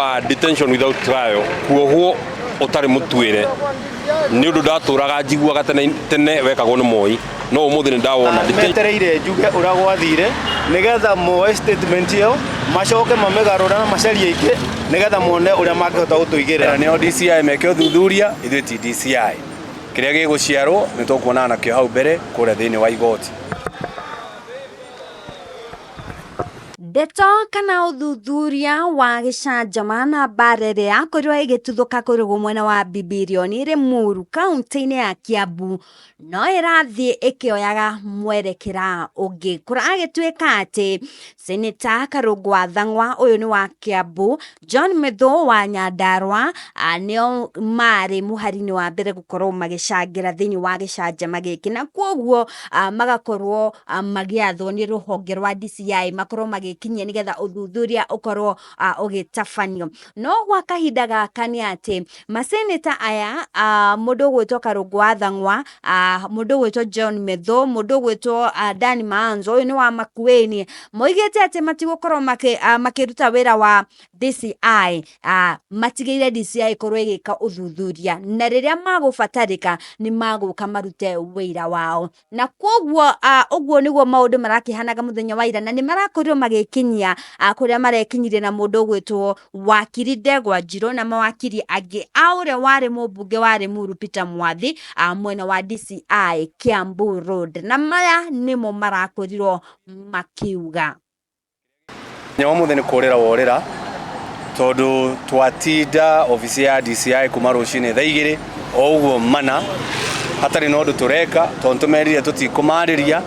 wa detention without trial kuohwo utari mutwire ni undu ndaturaga njiguaga tene wekagwo ni Moi no umuthi ni ndawona detention njuge uragwathire nigetha moe statement yo macoke mamegarura na macarie ingi nigetha mone uria mangihota gutuigirira nio DCI meke uthuthuria ithu ti DCI kiria giguciarwo ni tukuona na kio hau mbere kuria thiini wa igoti. Ndeto kana uthuthuria wa Gicanjama na barere akorirwo igituthuka kuri mwena wa Bibilioni iri Muru kaunti-ini ya Kiambu no irathie ikioyaga mwerekera ungi kuragituika ati Seneta Karungwa Thang'wa uyu ni wa Kiambu John Medho wa Nyandarua nio mari muharini wa mbere gukorwo magicangira thiini wa Gicanjama giki na kwoguo magakorwo magiathwo ni ruhonge rwa DCI makorwo kinyia nigetha uthuthuria ukorwo ugitafanio no gwa kahinda gaka ni ati maseneta aya mundu gwitwo Karungwa Thang'wa mundu gwitwo John Medho mundu gwitwo Dani Maanzo uyu ni wa Makueni moigete ati matigukorwo makiruta wira wa DCI matigeire DCI korwo igika uthuthuria na riria magubatarika ni maguka marute wira wao na kwoguo uguo niguo maundu marakihanaga muthenya wa ira na ni marakorirwo kinyia kuria marekinyirie na mundu gwitwo wakiri Ndegwa Njiro na mawakiri angi aure wari mubunge wari Muru Peter Mwathi mwena wa DCI Kiambu Road na maya nimo marakorirwo makiuga nyawa mutheni kurira worira tondu twatinda ofisi ya DCI kuma rucini thaa 2 o uguo mana hatari no ndu tureka tondu tumerire tutikumariria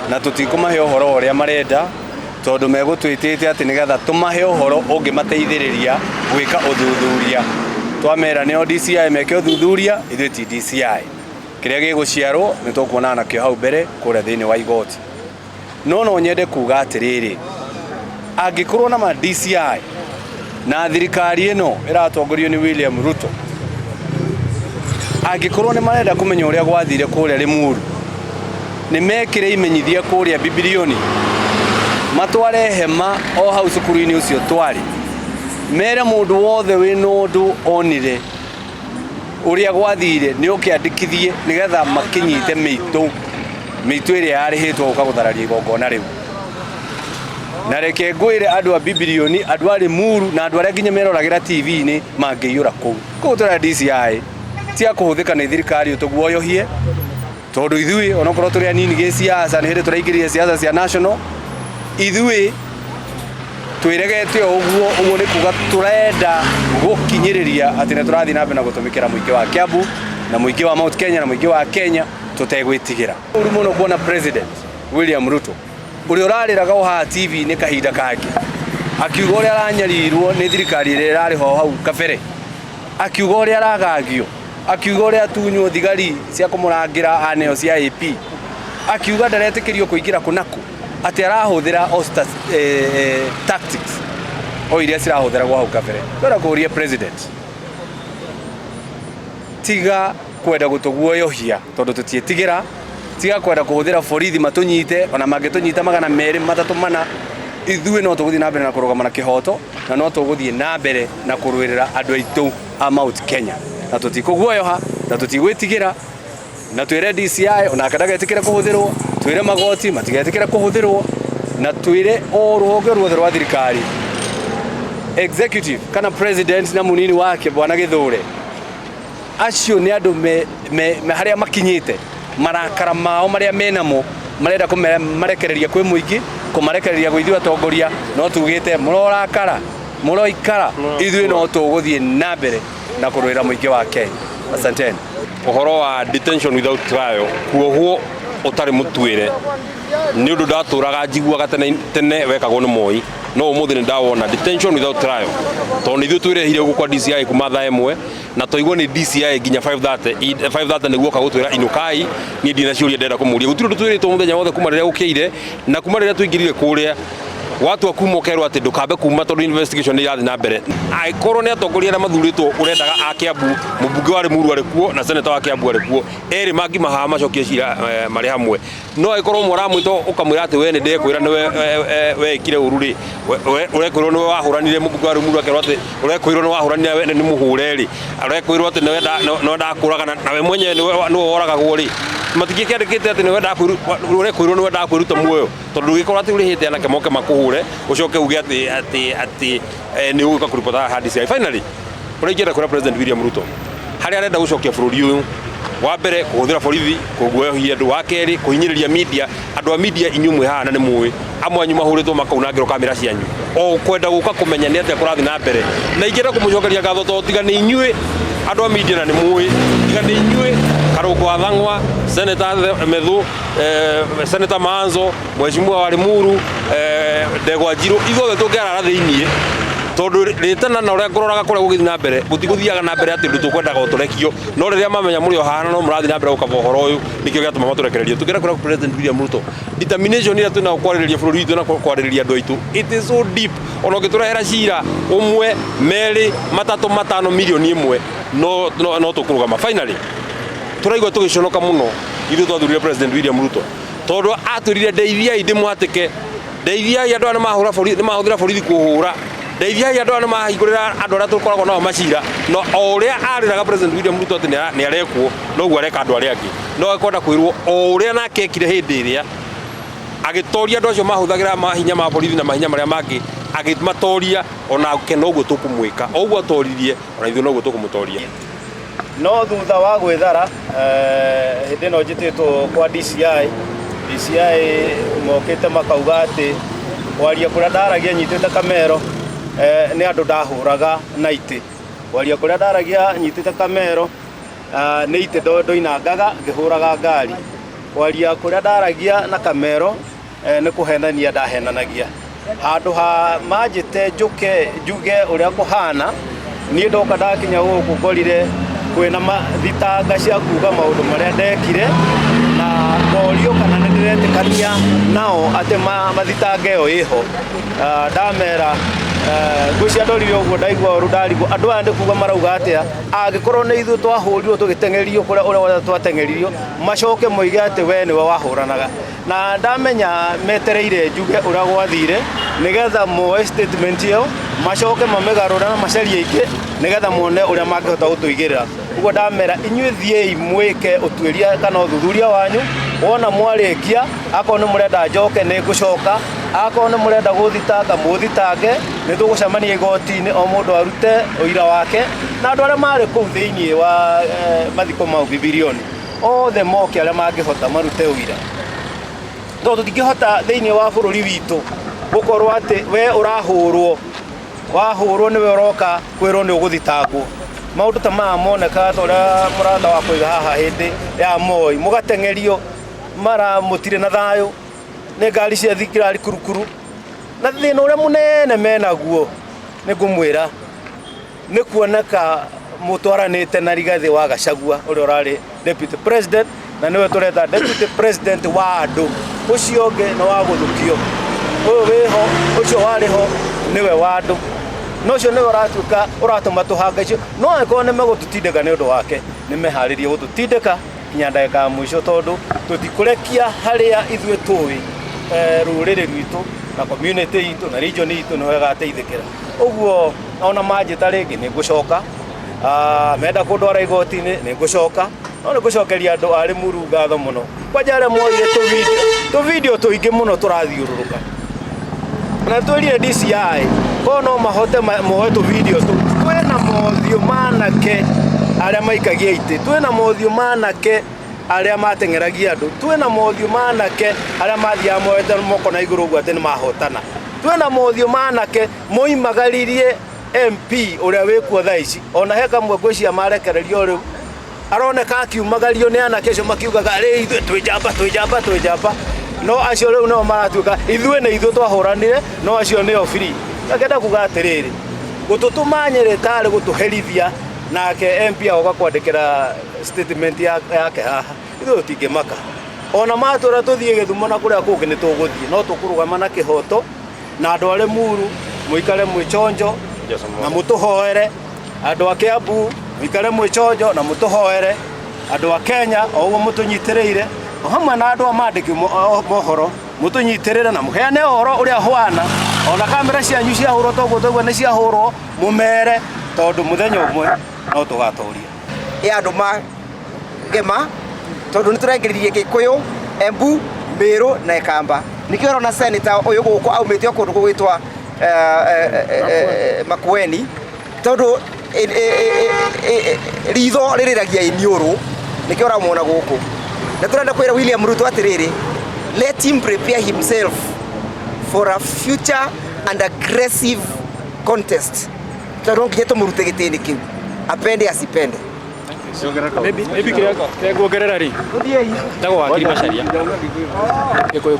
na tutikumahe uhoro uria marenda tondu megutwitite ati nigetha tumahe uhoro ungi mateithiriria gwika uthuthuria twamera nio DCI meke uthuthuria ithu ti DCI kiria giguciarwo ni tukuona na kio hau mbere kuria thiini wa igoti no nyende kuga atiriri angikorwo na ma DCI na thirikari ino iratongorio ni William Ruto angikorwo ni marenda kumenya uria gwathire kuria Limuru ni mekire imenyithia kuria Bibilioni matware hema o hau cukuru-ini ucio twari mere mundu wothe wina undu onire uria gwathire ni ukiandikithie nigetha makinyite miitu iria yarihitwo guka guthararia igongona riu na reke ngwire andu a Bibilioni andu a Limuru na andu aria nginya meroragira TV-ini mangiiyura kuu tura DCI tia kuhuthika ni thirikari utuguoyohie tondu ithui onokorwo turi anini gi siasa ni hindi turaingiririe siasa cia national ithui twiregete uguo ni kuga turenda gukinyiriria ati ne turathi na mbere na gutumikira muingi wa Kiambu na muingi wa Mount Kenya na muingi wa Kenya tutegwitigira uri muno kuona president William Ruto uri urariraga uha TV ni kahinda kangi akiuga uri aranyarirwo ni thirikari ire irari ho hau kabere akiuga uri aragagio akiuga uri atunywo thigari cia kumurangira aneo cia AP akiuga ndaretikirio kuingira kunaku ati arahuthira tactics o iria cirahuthira gwa hau kabere ndora kuria president tiga kwenda gutuguoyohia tondu tutietigira tiga kwenda kuhuthira borithi matunyite ona mangitunyita 200 3 mana ithui no tuguthie na mbere na kurugama na kihoto na no tuguthie na mbere na kurwirira andu aitu a Mount Kenya na tutikuguoyoha na tutigwitigira na twire DCI ona kadagetikira kuhuthirwo twire magoti matigetikira kuhuthirwo na twire o ruhonge ruothe rwa thirikari executive kana president na munini wake bwana Githure acio ni andu me haria makinyite marakara mao maria menamo marenda kumarekereria kwi muingi kumarekereria gwithio atongoria no tugite murorakara muroikara ithui no tuguthie na mbere na kurwira muingi wa Kenya. Asanteni. Uhoro wa detention without trial kuohwo utari mutwire ni undu ndaturaga njiguaga tene wekagwo ni Moi no umuthi ni ndawona detention without trial tondu ithu twirehire gukwa DCI kuma thaa 1 na toigwo ni DCI nginya 5:30 niguo kagutwira inukai ni ndina ciuria ndenda kumuria gutiru twiritwo muthenya wothe kuma riria gukiire na kuma riria tuingirire kuria watu akuma kerwa ati ndukambe kuma tondu investigation ni yathi na mbere aikorwo ni atongoria na mathuritwo urendaga akiambu mubunge wa Limuru ari kuo na seneta wa Kiambu ari kuo eri mangi maha macokie cira mari hamwe no aikorwo moramwito ukamwira ati we ni ndekwira ni we ikire ururi urekwirwo ni wahuranire mubunge wa Limuru akerwa ati urekwirwo ni wahuranire ni muhureri urekwirwo ati no ndakuraga na we mwenye ni woraga gwori matikikendekete ati ni we urekwirwo ni we ndakwiruta muoyo tondu gikorwo ati urihite anake moke makuhure ucoke uge ati ni uguka kuripota ha DCI finally urejera kura President William Ruto hari arenda gucokia bururi uyu wa mbere kuhuthira borithi kuguohia andu wa keri kuhinyiriria media andu a media inyumwe hana ni muwi amwe anyu mahuritwo makaunangirwo kamera cianyu o kwenda guka kumenya ni atia kurathi na mbere na ingera kumucokeria gatho to tiga ni inyue andu a media na ni muwi tiga ni inyue Karugo Athang'wa Seneta Medhu Seneta Manzo Mheshimiwa wa Limuru Ndegwa Njiru ithuothe tungiara thiini tondu ritana na uria ngororaga kuria gugithi na mbere gutiguthiaga na mbere ati ndu tukwendaga uturekio no riria mamenya muri o hana no murathi na mbere ukava uhoro uyu nikio giatuma maturekererio tugira kuria President William Ruto determination ira tuna kwaririria bururi witu na kwaririria andu aitu it is so deep ono giturehera cira umwe meri matatu matano milioni imwe no tukurugama finally turaigwa tugiconoka muno ithu twathurire President William Ruto tondu aturire DCI ndimwatike DCI andu ana mahura borithi kuhura DCI andu ana mahingurira andu aria tukoragwo nao macira no uria ariraga President William Ruto ati ni arekwo noguo areka andu aria angi no akwenda kwirwo uria nake ekire hindi iria agitoria andu acio mahuthagira mahinya ma borithi na mahinya maria mangi agimatoria ona ke noguo tukumwika oguo atoririe ona ithu noguo tukumutoria no thutha wa gwithara hindi no njititwo kwa DCI mokite makauga ati waria kuria ndaragia nyitite kamero ni andu ndahuraga na ite waria kuria ndaragia nyitite kamero ni ite ndoinangaga ngihuraga ngari waria kuria ndaragia na kamero ni kuhenania ndahenanagia handu ha manjite njuge uria kuhana ni ndoka ndakinya guku ngorire kwina mathitanga cia kuga maundu maria ndekire na ngorio kana ndiretikania nao ate mathitanga iyo iho ndamera gucia ndorire uguo ndaigua uru ndarigo andu ande kuga marauga atia angikorwo ni ithu twahurirwo tugitengerio kuria uria twatengeririo macoke moige ati we niwe wahuranaga na ndamenya metereire njuge uria gwathire nigetha mo statement iyo macoke mamegarura na macarie ingi nigetha muone uria mangihota gutuigirira uguo ndamera inyue thiei mwike utuiria kana uthuthuria wanyu wona mwarikia akorwo ni murenda njoke ni ngucoka akorwo ni murenda guthitanga muthitange ni tugucemania igoti-ini o mundu arute uira wake na andu aria mari kuu thiini wa mathiko mau bibilioni othe moke aria mangihota marute uira tondu tutingihota thiini wa bururi witu gukorwo ati we urahurwo wahurwo niwe uroka kwirwo ni uguthitangwo maundu ta maya moneka toria muranda wa kuiga haha hindi ya Moi mugatengerio mara mutire na thayo ni ngari cia thikirari kurukuru na thina uria munene menaguo ni ngumwira ni kuoneka mutwaranite na Rigathi wa Gachagua uria urari deputy president na niwe tureta deputy president wa andu ucio nge no wa guthukio uyu wiho ucio wariho niwe wa andu no cio niwe uratuka uratuma tuhanga icio no angorwo ni megututindika ni undu wake ni meharirie gututindika kinya ndagika mwisho tondu tutikurekia haria ithue tui ruriri rwitu na community itu na region itu no gagateithikira uguo ona manjita ringi ni ngucoka menda kundwara igoti-ini ni ngucoka no ni ngucokeria andu a Limuru ngatho muno kwanja aria moire tu video tuingi muno turathiururuka na twirire DCI kono mahote moe tu video twina mothio manake aria maikagia ite twina mothio manake aria matengeragia andu twina mothio manake aria mathia moete moko na iguru uguo ati ni mahotana twina mothio manake moimagaririe MP uria wikuo thaici ona heka mwe ngwiciria marekererio riu aroneka akiumagario ni anake cio makiugaga ri ithu twijamba no acio riu no maratuka ithue ni ithu twahuranire no acio ni free akenda kuga atiriri gututuma nyirikari gutuherithia nake MP agoka kwandikira statement yake haha ithu tingimaka ona matura tuthie Githumo na kuria kungi ni tuguthie no tukurugama na kihoto na andũ a Limuru muikare mwichonjo na mutuhoere, andũ a Kiambu muikare mwichonjo na mutuhoere, andũ a Kenya oguo mutunyitirire o hamwe na andũ a mandiki mohoro mutunyitirire na muheane ohoro uria hwana, ona kamera cianyu ciahurwo toguo toguo ni ciahurwo mumere, tondu muthenya umwe no tugatoria andũ magema tondu niturengeririe Gikuyu, Embu, Meru na Ikamba. Nikio rona Maseneta uyu guku aumite kundu gugwitwa Makueni tondu ritho ririragia iniuru nikio ramona guku na turenda kwira William Ruto atiriri, let him prepare himself for a future and aggressive contest. Tondu nginya tumurute gitini kiu apende asipende. Maybe kuongerera ri ndago wakiri macaria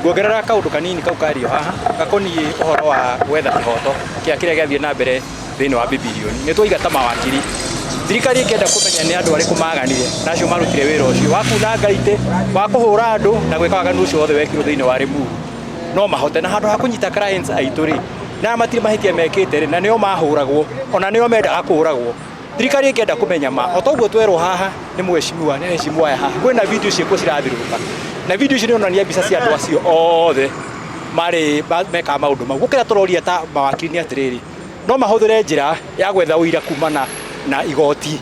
kuongerera kaundu kanini kau kario haha gakoniĩ ũhoro wa gwetha kĩhoto kĩrĩa gĩathiĩ na mbere thĩinĩ wa bibirioni. Nĩ twaigata mawakiri, thirikari ĩkĩenda kũmenya nĩ andũ arĩkũ maganire na acio marutire wĩra ũcio wa kuunanga itĩ, wa kũhũra andũ na gwĩka waganu ũcio wothe wekirwo thĩinĩ wa Limuru. No mahote na handũ ha kũnyita clients aitũ rĩ, na matirĩ mahĩtia mekĩte rĩ, na nĩo mahũragwo ona nĩo mendaga kũũragwo. Thirikari ĩkĩenda kũmenya ma o toguo twerwo haha nĩ mweshimiwa nĩ heshimiwa haha kwĩna video ciĩkuo cirathiũrũrũka na video icio nĩonania mbica cia andũ acio othe marĩ meka maũndũ mau. Gũkĩra tũroria ta mawakiri nĩ atĩrĩrĩ, no mahũthĩre njĩra ya gwetha ũira kumana na igoti,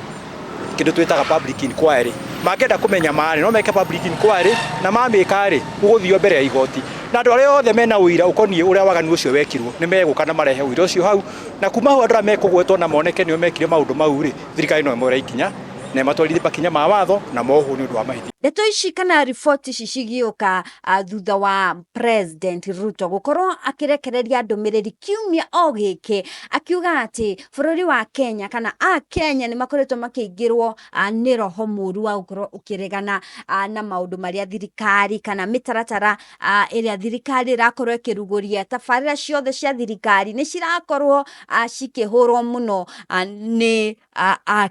kĩndũ twĩtaga public inquiry. Mangĩenda kũmenya marĩ no meke public inquiry na mamĩka rĩ gũgũthio mbere ya igoti, na andũ arĩa othe mena ũira ũkoniĩ ũrĩa waganu ũcio wekirwo nĩ megũka na marehe ũira ũcio hau, na kuma hau andũ arĩa mekũgwetwo na moneke nĩo mekire maũndũ mau rĩ, thirikari no ĩmoere ikinya na matwarithie makinya ma watho na mohwo nĩ ũndũ wa mahĩtia. Ndeto ici kana riboti ici cigĩũka thutha wa President Ruto gũkorwo akĩrekereria ndũmĩrĩri kiumia o gĩkĩ akiuga atĩ bũrũri wa Kenya kana Kenya nĩ makoretwo makĩingĩrwo nĩ roho mũru wa gũkorwo ũkĩregana na maũndũ marĩa thirikari kana mĩtaratara ĩrĩa thirikari ĩrakorwo ĩkĩrugũria. Tabarĩra ciothe cia thirikari nĩ cirakorwo cikĩhũrwo mũno nĩ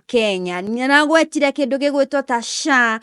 Kenya. Nĩaragwetire kĩndũ gĩgwĩtwo ta SHA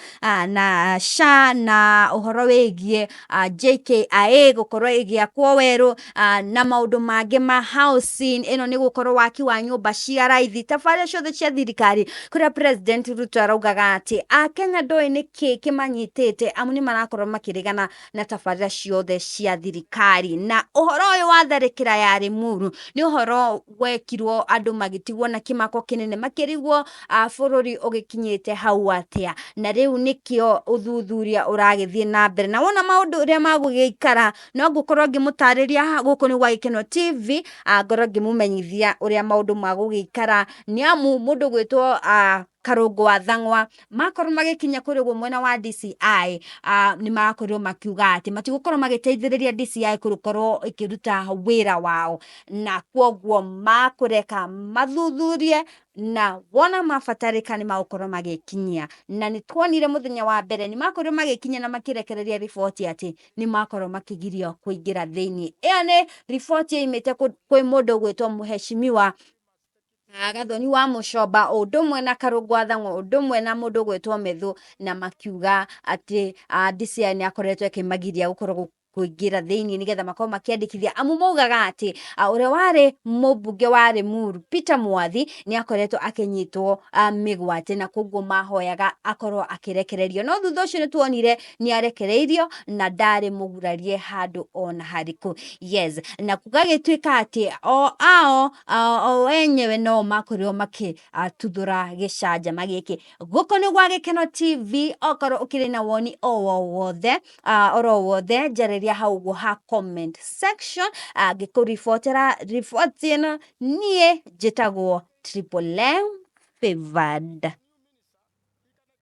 na ũhoro wĩgiĩ JKIA gũkorwo ĩgĩakwo werũ na maũndũ mangĩ ma housing. Ĩno nĩ gũkorwo waki wa nyũmba cia raithi. Tabarĩra ciothe cia thirikari kũrĩa President Ruto araugaga atĩ Kenya ndoĩ nĩ kĩĩ kĩmanyitĩte amu nĩ marakorwo makĩregana na tabarĩra ciothe cia thirikari. Na ũhoro ũyũ wa tharĩkĩra ya Limuru nĩ ũhoro wekirwo andũ magĩtigwo na kĩmako kĩnene makĩrigwo bũrũri ũgĩkinyĩte hau atĩa, na rĩu nĩkĩo ũthuthuria ũragĩthiĩ na mbere. Na wona maũndũ ũrĩa magũgĩikara no ngũkorwo ngĩmũtarĩria gũkũ nĩ gwa Gĩkeno TV, ngorwo ngĩmũmenyithia ũrĩa maũndũ magũgĩikara nĩ amu mũndũ gwĩtwo Karũngũ wa Thang'wa makorwo magĩkinya kũrĩ mwena wa DCI nĩ marakorwo makiuga atĩ matigũkorwo magĩteithĩrĩria DCI kũrũkorwo ĩkĩruta wĩra wao, na kwoguo makũreka mathuthurie na wona mabatarĩka nĩ magũkorwo magĩkinyia. Na nĩ tuonire mũthenya wa mbere nĩ makorwo magĩkinya na makĩrekereria riboti atĩ nĩ makorwo makĩgirio kũingĩra thĩinĩ. Ĩyo nĩ riboti ĩimĩte kwĩ mũndũ gwĩtwo Mheshimiwa Gathoni wa Mũcomba ũndũ ũmwe na Karũngũ wa Thang'wa ũndũ ũmwe na mũndũ gwĩtwo Methu, na makiuga atĩ DCI nĩ akoretwo ĩkĩmagiria gũkorwo kũingĩra thĩinĩ nĩgetha makorwo makĩandĩkithia amu maugaga atĩ ũrĩa warĩ mũmbunge wa Limuru Peter Mwathi nĩ akoretwo akĩnyitwo mĩgwate, na kwoguo mahoyaga akorwo akĩrekererio. No thutha ũcio nĩ tuonire nĩ arekereirio na ndarĩ mũgurarie handũ ona harĩkũ. Yes, na gũgagĩtuĩka atĩ o enyewe no makorirwo makĩtuthũra gĩcanjama gĩkĩ. Gũkũ nĩ gwa Gĩkeno TV, okorwo ũkĩrĩ na woni oro wothe njarĩria hau ũguo ha comment section ngĩkũribotera riboti ĩno. Niĩ njĩtagwo Triple M Favored.